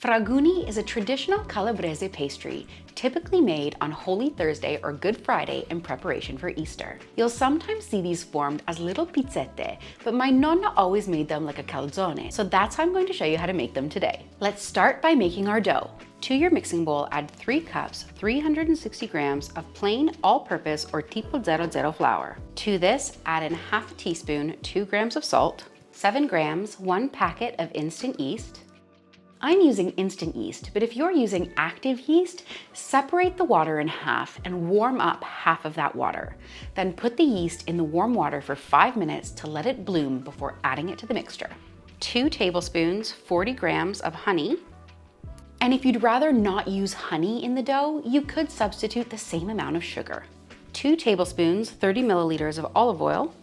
Fraguni is a traditional Calabrese pastry, typically made on Holy Thursday or Good Friday in preparation for Easter. You'll sometimes see these formed as little pizzette, but my Nonna always made them like a calzone, so that's how I'm going to show you how to make them today. Let's start by making our dough. To your mixing bowl, add 3 cups, 360 grams of plain all-purpose or tipo 00 flour. To this, add in half a teaspoon, 2 grams of salt, 7 grams, 1 packet of instant yeast. I'm using instant yeast, but if you're using active yeast, separate the water in half and warm up half of that water. Then put the yeast in the warm water for 5 minutes to let it bloom before adding it to the mixture. 2 tablespoons, 40 grams of honey. And if you'd rather not use honey in the dough, you could substitute the same amount of sugar. 2 tablespoons, 30 milliliters of olive oil.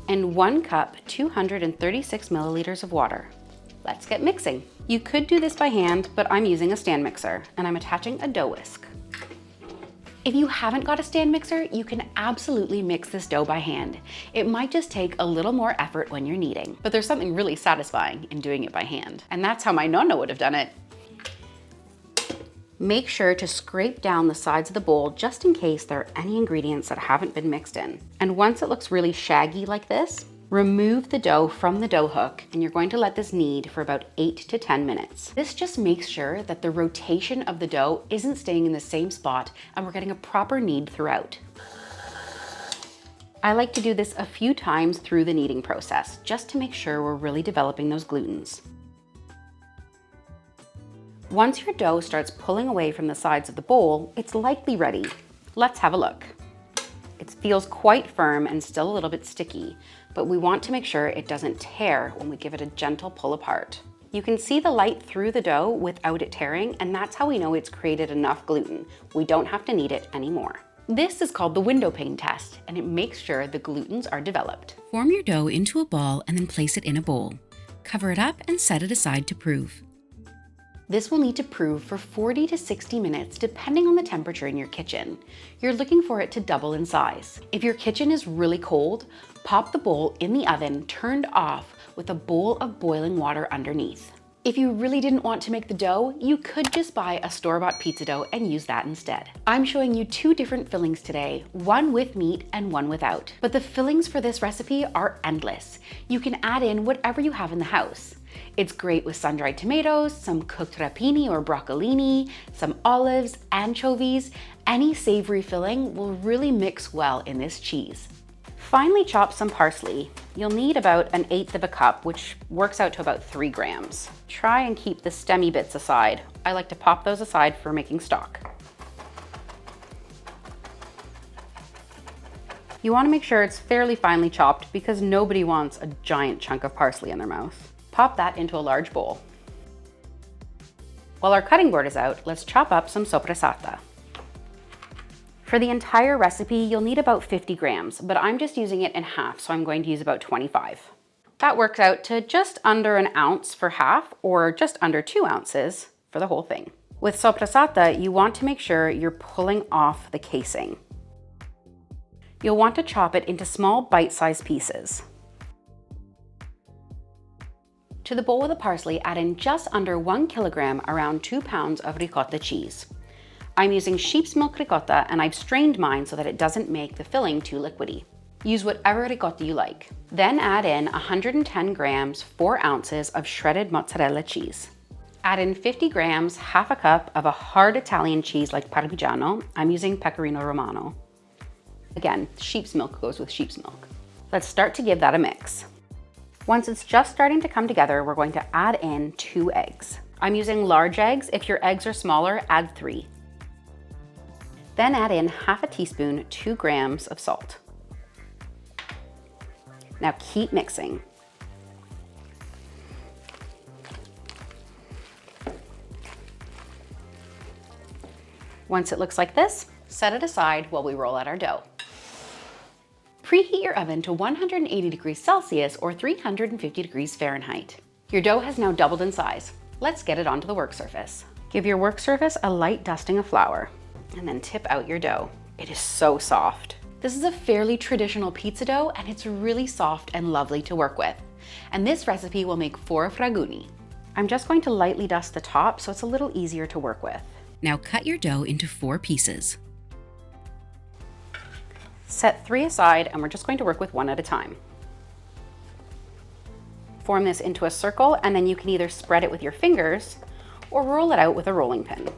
And 1 cup, 236 milliliters of water. Let's get mixing. You could do this by hand, but I'm using a stand mixer and I'm attaching a dough whisk. If you haven't got a stand mixer, you can absolutely mix this dough by hand. It might just take a little more effort when you're kneading, but there's something really satisfying in doing it by hand. And that's how my Nonna would have done it. Make sure to scrape down the sides of the bowl just in case there are any ingredients that haven't been mixed in. And once it looks really shaggy like this, remove the dough from the dough hook and you're going to let this knead for about 8 to 10 minutes. This just makes sure that the rotation of the dough isn't staying in the same spot and we're getting a proper knead throughout. I like to do this a few times through the kneading process just to make sure we're really developing those glutens. Once your dough starts pulling away from the sides of the bowl, it's likely ready. Let's have a look. It feels quite firm and still a little bit sticky, but we want to make sure it doesn't tear when we give it a gentle pull apart. You can see the light through the dough without it tearing, and that's how we know it's created enough gluten. We don't have to knead it anymore. This is called the window pane test, and it makes sure the glutens are developed. Form your dough into a ball and then place it in a bowl. Cover it up and set it aside to prove. This will need to prove for 40 to 60 minutes depending on the temperature in your kitchen. You're looking for it to double in size. If your kitchen is really cold, pop the bowl in the oven turned off with a bowl of boiling water underneath. If you really didn't want to make the dough, you could just buy a store-bought pizza dough and use that instead. I'm showing you 2 different fillings today, one with meat and one without. But the fillings for this recipe are endless. You can add in whatever you have in the house. It's great with sun-dried tomatoes, some cooked rapini or broccolini, some olives, anchovies. Any savory filling will really mix well in this cheese. Finely chop some parsley. You'll need about 1/8 of a cup, which works out to about 3 grams. Try and keep the stemmy bits aside. I like to pop those aside for making stock. You want to make sure it's fairly finely chopped because nobody wants a giant chunk of parsley in their mouth. Pop that into a large bowl. While our cutting board is out, let's chop up some soppressata. For the entire recipe, you'll need about 50 grams, but I'm just using it in half, so I'm going to use about 25. That works out to just under an ounce for half, or just under 2 ounces for the whole thing. With soppressata, you want to make sure you're pulling off the casing. You'll want to chop it into small bite-sized pieces. To the bowl with the parsley, add in just under 1 kilogram, around 2 pounds of ricotta cheese. I'm using sheep's milk ricotta and I've strained mine so that it doesn't make the filling too liquidy. Use whatever ricotta you like. Then add in 110 grams, 4 ounces of shredded mozzarella cheese. Add in 50 grams, half a cup of a hard Italian cheese like Parmigiano. I'm using Pecorino Romano. Again, sheep's milk goes with sheep's milk. Let's start to give that a mix. Once it's just starting to come together, we're going to add in 2 eggs. I'm using large eggs. If your eggs are smaller, add 3. Then add in half a teaspoon, 2 grams of salt. Now keep mixing. Once it looks like this, set it aside while we roll out our dough. Preheat your oven to 180 degrees Celsius or 350 degrees Fahrenheit. Your dough has now doubled in size. Let's get it onto the work surface. Give your work surface a light dusting of flour and then tip out your dough. It is so soft. This is a fairly traditional pizza dough and it's really soft and lovely to work with. And this recipe will make 4 fraguni. I'm just going to lightly dust the top so it's a little easier to work with. Now cut your dough into 4 pieces. Set 3 aside, and we're just going to work with one at a time. Form this into a circle, and then you can either spread it with your fingers or roll it out with a rolling pin.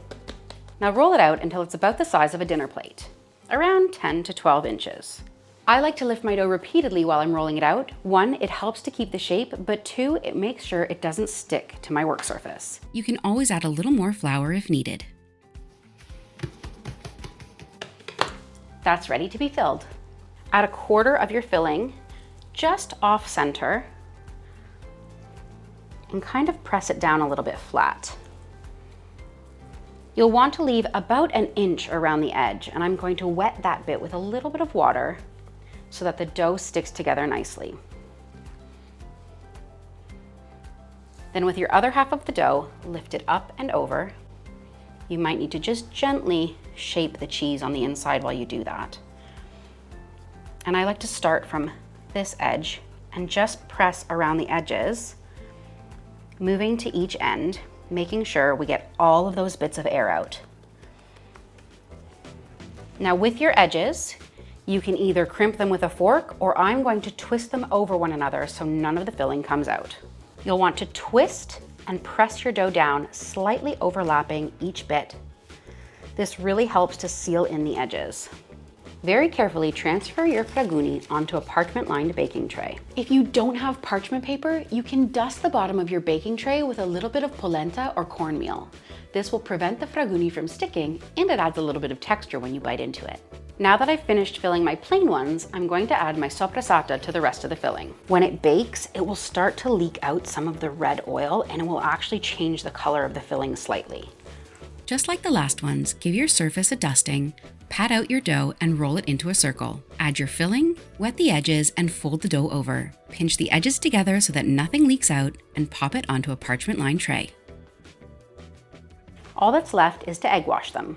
Now roll it out until it's about the size of a dinner plate, around 10 to 12 inches. I like to lift my dough repeatedly while I'm rolling it out. 1, it helps to keep the shape, but 2, it makes sure it doesn't stick to my work surface. You can always add a little more flour if needed. That's ready to be filled. Add a quarter of your filling just off center and kind of press it down a little bit flat. You'll want to leave about an inch around the edge, and I'm going to wet that bit with a little bit of water so that the dough sticks together nicely. Then with your other half of the dough, lift it up and over. You might need to just gently shape the cheese on the inside while you do that. And I like to start from this edge and just press around the edges, moving to each end, making sure we get all of those bits of air out. Now with your edges, you can either crimp them with a fork, or I'm going to twist them over one another so none of the filling comes out. You'll want to twist and press your dough down, slightly overlapping each bit. This really helps to seal in the edges. Very carefully transfer your fraguni onto a parchment-lined baking tray. If you don't have parchment paper, you can dust the bottom of your baking tray with a little bit of polenta or cornmeal. This will prevent the fraguni from sticking, and it adds a little bit of texture when you bite into it. Now that I've finished filling my plain ones, I'm going to add my soppressata to the rest of the filling. When it bakes, it will start to leak out some of the red oil, and it will actually change the color of the filling slightly. Just like the last ones, give your surface a dusting, pat out your dough and roll it into a circle. Add your filling, wet the edges, and fold the dough over. Pinch the edges together so that nothing leaks out, and pop it onto a parchment-lined tray. All that's left is to egg wash them.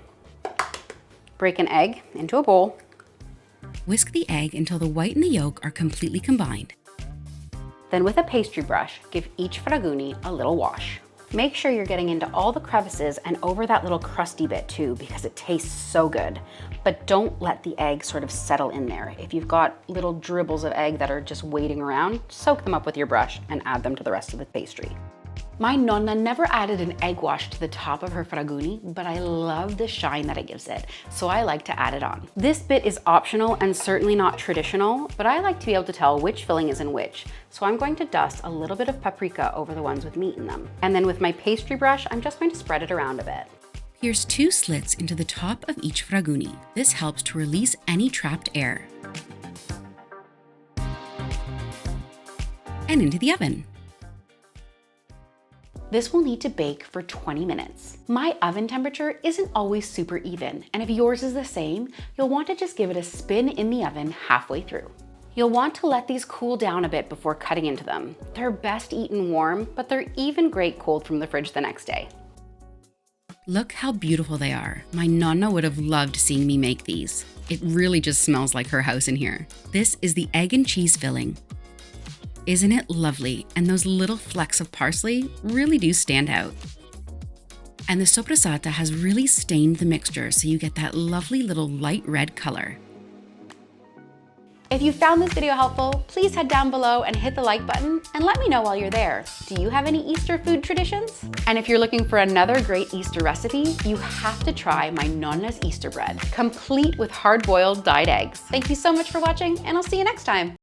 Break an egg into a bowl. Whisk the egg until the white and the yolk are completely combined. Then with a pastry brush, give each fraguni a little wash. Make sure you're getting into all the crevices and over that little crusty bit too, because it tastes so good. But don't let the egg sort of settle in there. If you've got little dribbles of egg that are just waiting around, soak them up with your brush and add them to the rest of the pastry. My Nonna never added an egg wash to the top of her fraguni, but I love the shine that it gives it, so I like to add it on. This bit is optional and certainly not traditional, but I like to be able to tell which filling is in which, so I'm going to dust a little bit of paprika over the ones with meat in them. And then with my pastry brush, I'm just going to spread it around a bit. Pierce 2 slits into the top of each fraguni. This helps to release any trapped air. And into the oven. This will need to bake for 20 minutes. My oven temperature isn't always super even, and if yours is the same, you'll want to just give it a spin in the oven halfway through. You'll want to let these cool down a bit before cutting into them. They're best eaten warm, but they're even great cold from the fridge the next day. Look how beautiful they are. My Nonna would have loved seeing me make these. It really just smells like her house in here. This is the egg and cheese filling. Isn't it lovely? And those little flecks of parsley really do stand out. And the soppressata has really stained the mixture, so you get that lovely little light red color. If you found this video helpful, please head down below and hit the like button and let me know while you're there. Do you have any Easter food traditions? And if you're looking for another great Easter recipe, you have to try my Nonna's Easter bread, complete with hard-boiled dyed eggs. Thank you so much for watching, and I'll see you next time.